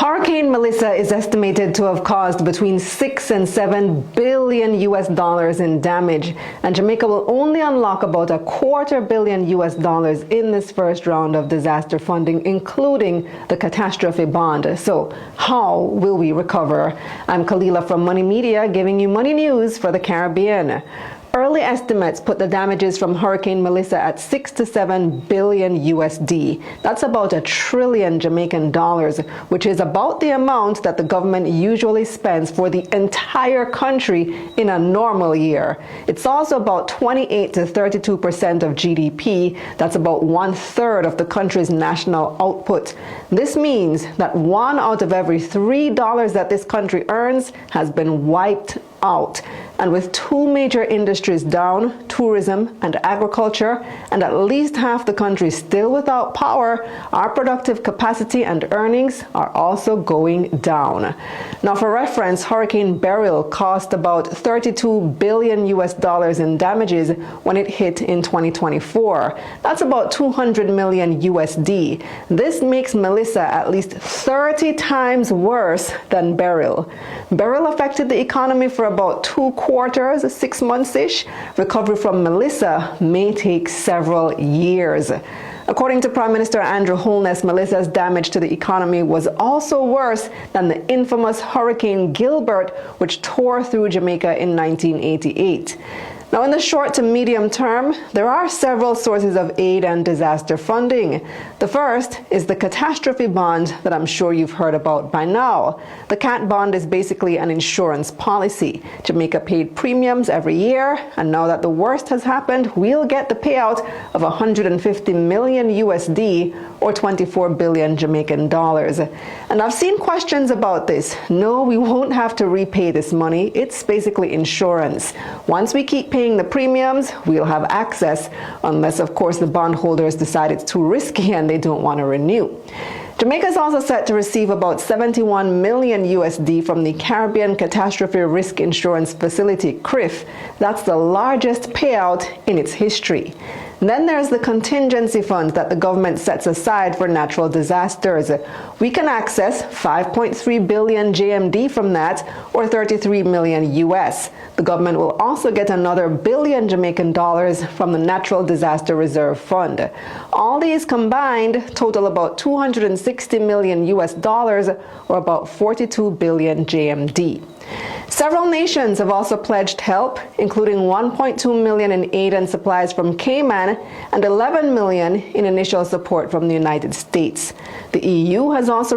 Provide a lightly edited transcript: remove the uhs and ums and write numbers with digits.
Hurricane Melissa is estimated to have caused between 6 and 7 billion US dollars in damage, and Jamaica will only unlock about $250 million US dollars in this first round of disaster funding, including the catastrophe bond. So, how will we recover? I'm Kalila from Money Media, giving you money news for the Caribbean. Early estimates put the damages from Hurricane Melissa at 6 to 7 billion USD. That's about $1 trillion Jamaican dollars, which is about the amount that the government usually spends for the entire country in a normal year. It's also about 28 to 32% of GDP. That's about 1/3 of the country's national output. This means that 1 out of every $3 that this country earns has been wiped out. And with two major industries down, tourism and agriculture, and at least half the country still without power, our productive capacity and earnings are also going down. Now, for reference, Hurricane Beryl cost about 32 billion US dollars in damages when it hit in 2024. That's about 200 million USD. This makes Melissa at least 30 times worse than Beryl. Beryl affected the economy for about 2 quarters, 6 months-ish. Recovery from Melissa may take several years. According to Prime Minister Andrew Holness, Melissa's damage to the economy was also worse than the infamous Hurricane Gilbert, which tore through Jamaica in 1988. Now, in the short to medium term, there are several sources of aid and disaster funding. The first is the catastrophe bond that I'm sure you've heard about by now. The CAT bond is basically an insurance policy. Jamaica paid premiums every year, and now that the worst has happened, we'll get the payout of 150 million USD, or 24 billion Jamaican dollars. And I've seen questions about this. No, we won't have to repay this money. It's basically insurance. Once we keep paying the premiums, we'll have access, unless of course the bondholders decide it's too risky and they don't want to renew. Jamaica is also set to receive about 71 million USD from the Caribbean Catastrophe Risk Insurance Facility, CRIF. That's the largest payout in its history. Then there's the contingency fund that the government sets aside for natural disasters. We can access 5.3 billion JMD from that, or 33 million US. The government will also get another billion Jamaican dollars from the Natural Disaster Reserve Fund. All these combined total about 260 million US dollars, or about 42 billion JMD. Several nations have also pledged help, including 1.2 million in aid and supplies from Cayman and 11 million in initial support from the United States. The EU has also